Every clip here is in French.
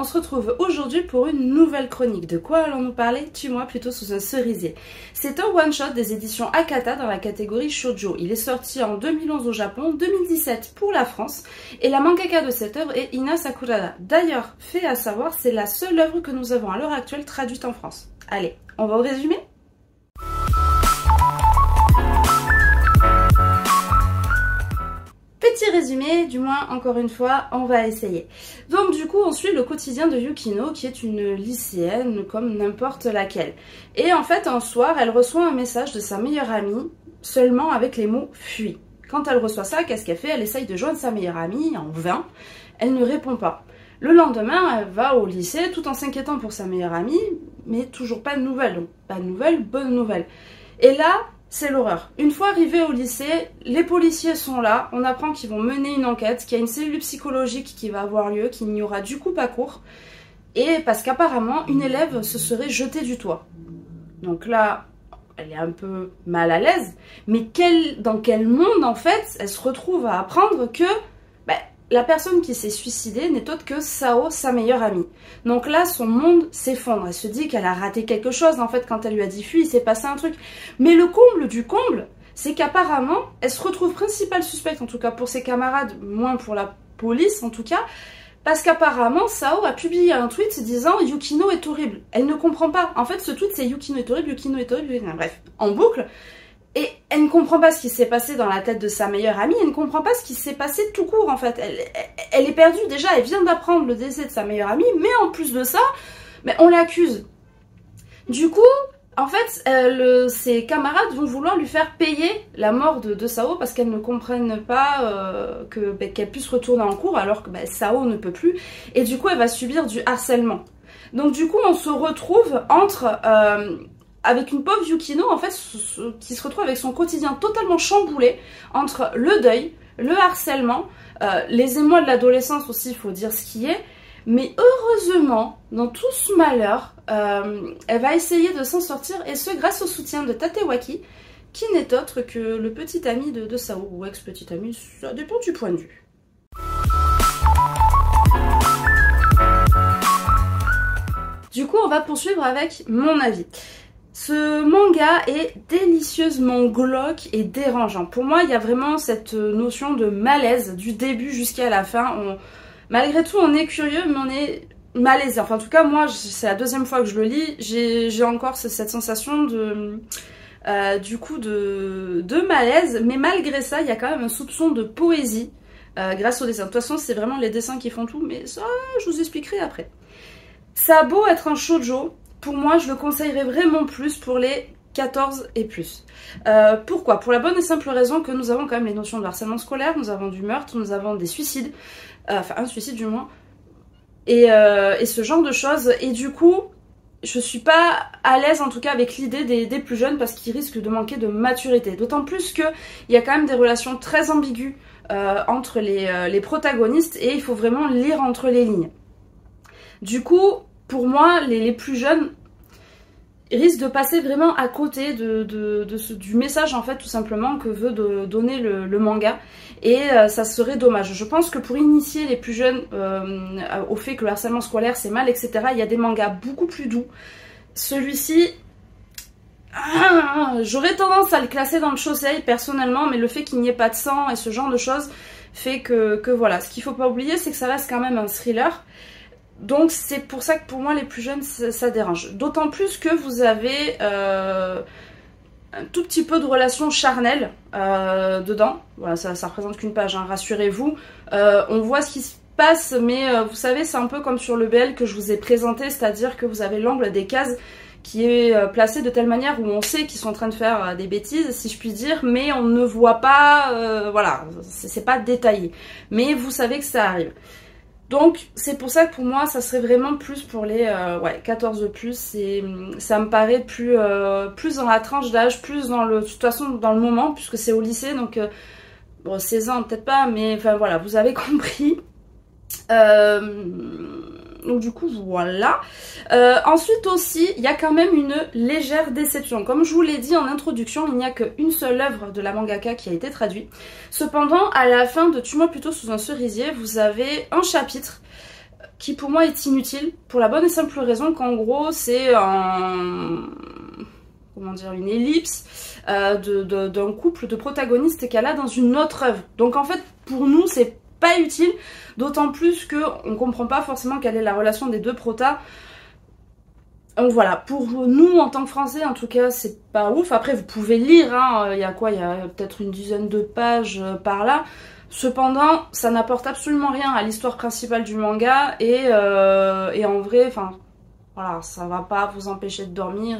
on se retrouve aujourd'hui pour une nouvelle chronique. De quoi allons-nous parler? Tue-moi plutôt sous un cerisier. C'est un one-shot des éditions Akata dans la catégorie Shoujo. Il est sorti en 2011 au Japon, 2017 pour la France, et la mangaka de cette œuvre est Ina Sakurada. D'ailleurs, fait à savoir, c'est la seule œuvre que nous avons à l'heure actuelle traduite en France. Allez, on va au résumé? Petit résumé, du moins encore une fois, on va essayer. Donc du coup, on suit le quotidien de Yukino, qui est une lycéenne comme n'importe laquelle. Et en fait, un soir, elle reçoit un message de sa meilleure amie, seulement avec les mots « fuis ». Quand elle reçoit ça, qu'est-ce qu'elle fait? Elle essaye de joindre sa meilleure amie en vain. Elle ne répond pas. Le lendemain, elle va au lycée tout en s'inquiétant pour sa meilleure amie, mais toujours pas de nouvelles. Donc pas de nouvelles, bonne nouvelle. Et là, c'est l'horreur. Une fois arrivés au lycée, les policiers sont là, on apprend qu'ils vont mener une enquête, qu'il y a une cellule psychologique qui va avoir lieu, qu'il n'y aura du coup pas cours, et parce qu'apparemment, une élève se serait jetée du toit. Donc là, elle est un peu mal à l'aise, mais dans quel monde, en fait, elle se retrouve à apprendre que la personne qui s'est suicidée n'est autre que Sao, sa meilleure amie. Donc là, son monde s'effondre. Elle se dit qu'elle a raté quelque chose, en fait, quand elle lui a dit fuis, il s'est passé un truc. Mais le comble du comble, c'est qu'apparemment, elle se retrouve principale suspecte, en tout cas pour ses camarades, moins pour la police, en tout cas, parce qu'apparemment, Sao a publié un tweet disant « Yukino est horrible ». Elle ne comprend pas. En fait, ce tweet, c'est « Yukino est horrible, Yukino est horrible ». Bref, en boucle. Et elle ne comprend pas ce qui s'est passé dans la tête de sa meilleure amie, elle ne comprend pas ce qui s'est passé tout court en fait. Elle est perdue déjà, elle vient d'apprendre le décès de sa meilleure amie, mais en plus de ça, on l'accuse. Du coup, en fait, ses camarades vont vouloir lui faire payer la mort de Sao parce qu'elles ne comprennent pas qu'elle puisse retourner en cours alors que Sao ne peut plus. Et du coup, elle va subir du harcèlement. Donc du coup, on se retrouve avec une pauvre Yukino, en fait, qui se retrouve avec son quotidien totalement chamboulé entre le deuil, le harcèlement, les émois de l'adolescence aussi, il faut dire ce qui est. Mais heureusement, dans tout ce malheur, elle va essayer de s'en sortir, et ce grâce au soutien de Tatewaki, qui n'est autre que le petit ami de Sao, ou ex-petit ami, ça dépend du point de vue. Du coup, on va poursuivre avec mon avis. Ce manga est délicieusement glauque et dérangeant. Pour moi, il y a vraiment cette notion de malaise du début jusqu'à la fin. Malgré tout, on est curieux, mais on est malaisé. Enfin, en tout cas, moi, c'est la deuxième fois que je le lis. J'ai encore cette sensation de malaise. Mais malgré ça, il y a quand même un soupçon de poésie grâce au dessin. De toute façon, c'est vraiment les dessins qui font tout. Mais ça, je vous expliquerai après. Ça a beau être un shoujo, pour moi, je le conseillerais vraiment plus pour les 14 et plus. Pourquoi? Pour la bonne et simple raison que nous avons quand même les notions de harcèlement scolaire, nous avons du meurtre, nous avons des suicides, enfin un suicide du moins, et ce genre de choses. Et du coup, je suis pas à l'aise en tout cas avec l'idée des plus jeunes parce qu'ils risquent de manquer de maturité. D'autant plus qu'il y a quand même des relations très ambiguës entre les protagonistes et il faut vraiment lire entre les lignes. Du coup, pour moi, les plus jeunes risquent de passer vraiment à côté du message en fait tout simplement que veut donner le manga, et ça serait dommage. Je pense que pour initier les plus jeunes au fait que le harcèlement scolaire c'est mal, etc., il y a des mangas beaucoup plus doux. Celui-ci, j'aurais tendance à le classer dans le shosei personnellement, mais le fait qu'il n'y ait pas de sang et ce genre de choses fait que voilà. Ce qu'il faut pas oublier, c'est que ça reste quand même un thriller. Donc c'est pour ça que pour moi les plus jeunes ça dérange. D'autant plus que vous avez un tout petit peu de relation charnelle dedans. Voilà, ça représente qu'une page, hein, rassurez-vous. On voit ce qui se passe, mais vous savez, c'est un peu comme sur le BL que je vous ai présenté, c'est-à-dire que vous avez l'angle des cases qui est placé de telle manière où on sait qu'ils sont en train de faire des bêtises, si je puis dire, mais on ne voit pas, voilà, c'est pas détaillé. Mais vous savez que ça arrive. Donc c'est pour ça que pour moi ça serait vraiment plus pour les 14+, et ça me paraît plus dans la tranche d'âge, plus dans de toute façon dans le moment, puisque c'est au lycée, donc bon 16 ans peut-être pas, mais enfin voilà, vous avez compris. Donc du coup voilà. Ensuite aussi, il y a quand même une légère déception. Comme je vous l'ai dit en introduction, il n'y a qu'une seule œuvre de la mangaka qui a été traduite. Cependant, à la fin de Tue-moi plutôt sous un cerisier, vous avez un chapitre qui pour moi est inutile, pour la bonne et simple raison qu'en gros c'est un... comment dire, une ellipse d'un couple de protagonistes qu'elle a dans une autre œuvre. Donc en fait, pour nous, c'est pas utile, d'autant plus qu'on comprend pas forcément quelle est la relation des deux protas. Donc voilà, pour nous en tant que Français, en tout cas, c'est pas ouf. Après, vous pouvez lire, hein, il y a quoi, il y a peut-être une dizaine de pages par là. Cependant, ça n'apporte absolument rien à l'histoire principale du manga et en vrai, enfin, voilà, ça va pas vous empêcher de dormir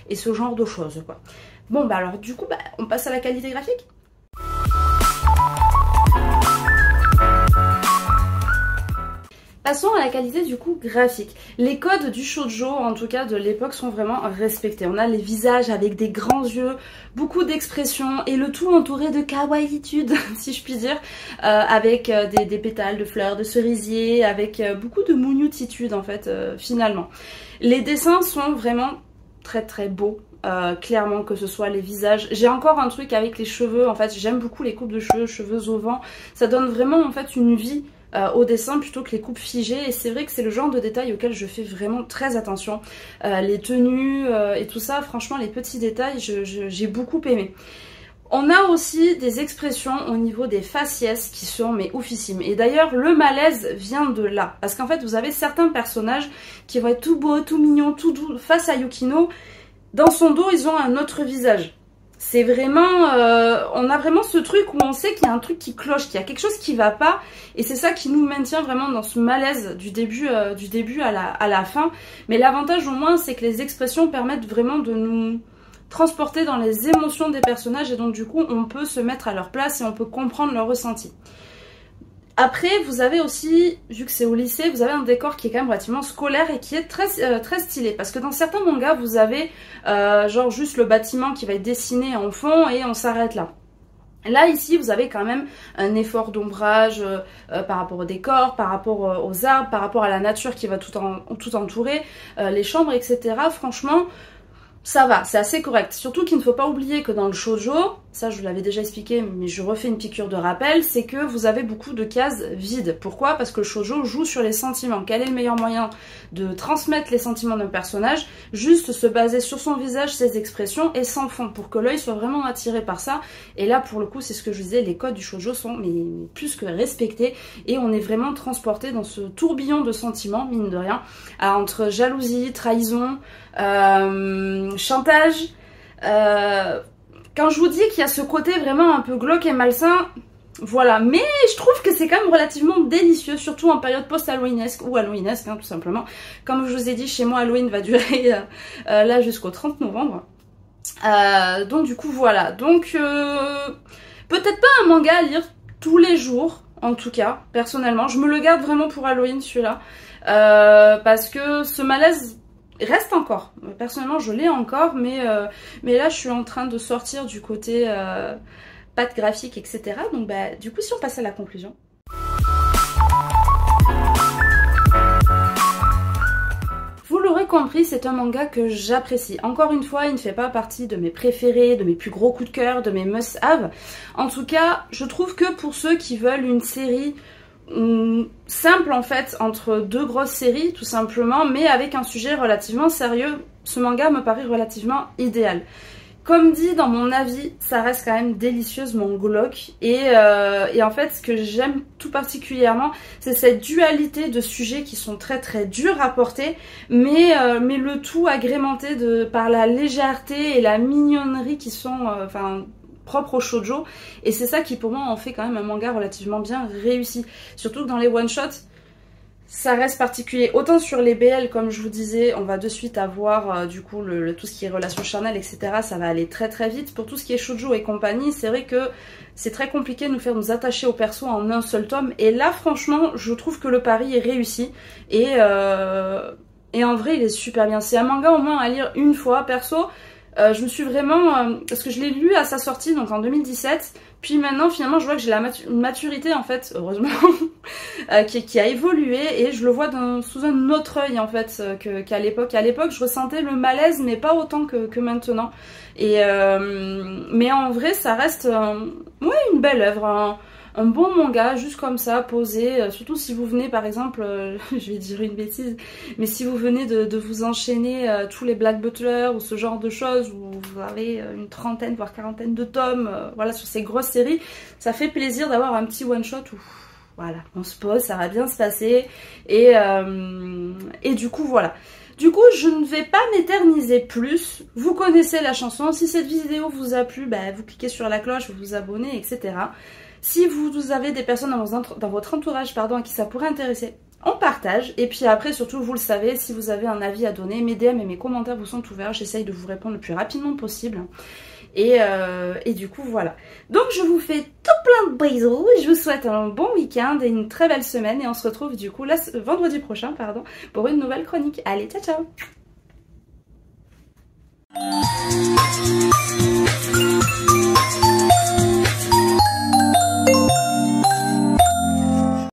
et ce genre de choses, quoi. Bon, bah alors du coup, on passe à la qualité graphique. Passons à la qualité du coup graphique. Les codes du shoujo, en tout cas de l'époque, sont vraiment respectés. On a les visages avec des grands yeux, beaucoup d'expressions et le tout entouré de kawaii-tude, si je puis dire, avec des pétales de fleurs, de cerisier, avec beaucoup de mougnoutitude en fait, finalement. Les dessins sont vraiment très très beaux. Clairement, que ce soit les visages. J'ai encore un truc avec les cheveux, en fait, j'aime beaucoup les coupes de cheveux au vent. Ça donne vraiment en fait une vie au dessin plutôt que les coupes figées, et c'est vrai que c'est le genre de détail auquel je fais vraiment très attention. Les tenues et tout ça, franchement les petits détails, j'ai beaucoup aimé. On a aussi des expressions au niveau des faciès qui sont mais oufissimes. Et d'ailleurs le malaise vient de là. Parce qu'en fait vous avez certains personnages qui vont être tout beaux, tout mignons, tout doux face à Yukino. Dans son dos ils ont un autre visage. C'est vraiment, on a vraiment ce truc où on sait qu'il y a un truc qui cloche, qu'il y a quelque chose qui va pas, et c'est ça qui nous maintient vraiment dans ce malaise du début à la fin. Mais l'avantage au moins, c'est que les expressions permettent vraiment de nous transporter dans les émotions des personnages, et donc du coup, on peut se mettre à leur place et on peut comprendre leur ressenti. Après, vous avez aussi, vu que c'est au lycée, vous avez un décor qui est quand même relativement scolaire et qui est très stylé. Parce que dans certains mangas, vous avez genre juste le bâtiment qui va être dessiné en fond et on s'arrête là. Là, ici, vous avez quand même un effort d'ombrage par rapport au décor, par rapport aux arbres, par rapport à la nature qui va tout entourer, les chambres, etc. Franchement, ça va, c'est assez correct. Surtout qu'il ne faut pas oublier que dans le shoujo, ça je vous l'avais déjà expliqué, mais je refais une piqûre de rappel, c'est que vous avez beaucoup de cases vides. Pourquoi? Parce que le shoujo joue sur les sentiments. Quel est le meilleur moyen de transmettre les sentiments d'un personnage? Juste se baser sur son visage, ses expressions et sans fond, pour que l'œil soit vraiment attiré par ça. Et là, pour le coup, c'est ce que je disais, les codes du shoujo sont mais plus que respectés, et on est vraiment transporté dans ce tourbillon de sentiments, mine de rien, entre jalousie, trahison, chantage. Quand je vous dis qu'il y a ce côté vraiment un peu glauque et malsain, voilà. Mais je trouve que c'est quand même relativement délicieux, surtout en période post-halloweenesque ou halloweenesque, hein, tout simplement. Comme je vous ai dit, chez moi, Halloween va durer là jusqu'au 30 novembre. Donc du coup, voilà. Donc peut-être pas un manga à lire tous les jours, en tout cas, personnellement. Je me le garde vraiment pour Halloween, celui-là. Parce que ce malaise reste encore. Personnellement, je l'ai encore, mais là, je suis en train de sortir du côté patte graphique, etc. Donc, du coup, si on passe à la conclusion. Vous l'aurez compris, c'est un manga que j'apprécie. Encore une fois, il ne fait pas partie de mes préférés, de mes plus gros coups de cœur, de mes must-have. En tout cas, je trouve que pour ceux qui veulent une série simple en fait, entre deux grosses séries tout simplement, mais avec un sujet relativement sérieux, ce manga me paraît relativement idéal. Comme dit dans mon avis, ça reste quand même délicieusement glauque, et en fait ce que j'aime tout particulièrement, c'est cette dualité de sujets qui sont très très durs à porter, mais le tout agrémenté par la légèreté et la mignonnerie qui sont propre au shoujo, et c'est ça qui pour moi en fait quand même un manga relativement bien réussi. Surtout que dans les one-shots, ça reste particulier. Autant sur les BL, comme je vous disais, on va de suite avoir du coup tout ce qui est relations charnelles, etc. Ça va aller très très vite. Pour tout ce qui est shoujo et compagnie, c'est vrai que c'est très compliqué de nous faire nous attacher au perso en un seul tome. Et là, franchement, je trouve que le pari est réussi. Et en vrai, il est super bien. C'est un manga au moins à lire une fois, perso. Je me suis vraiment... parce que je l'ai lu à sa sortie, donc en 2017. Puis maintenant, finalement, je vois que j'ai une maturité, en fait, heureusement, qui a évolué. Et je le vois sous un autre œil, en fait, qu'à l'époque. À l'époque, je ressentais le malaise, mais pas autant que maintenant. Et, mais en vrai, ça reste ouais, une belle œuvre. un bon manga juste comme ça, posé, surtout si vous venez par exemple, je vais dire une bêtise, mais si vous venez de vous enchaîner tous les Black Butler ou ce genre de choses, où vous avez une trentaine voire quarantaine de tomes, voilà, sur ces grosses séries, ça fait plaisir d'avoir un petit one shot où voilà, on se pose, ça va bien se passer, et du coup voilà. Du coup, je ne vais pas m'éterniser plus. Vous connaissez la chanson. Si cette vidéo vous a plu, bah, vous cliquez sur la cloche, vous vous abonnez, etc. Si vous avez des personnes dans votre entourage, pardon, à qui ça pourrait intéresser, on partage. Et puis après, surtout, vous le savez, si vous avez un avis à donner, mes DM et mes commentaires vous sont ouverts. J'essaye de vous répondre le plus rapidement possible. Et du coup, voilà. Donc, je vous fais tout plein de bisous. Je vous souhaite un bon week-end et une très belle semaine. Et on se retrouve du coup vendredi prochain, pardon, pour une nouvelle chronique. Allez, ciao, ciao!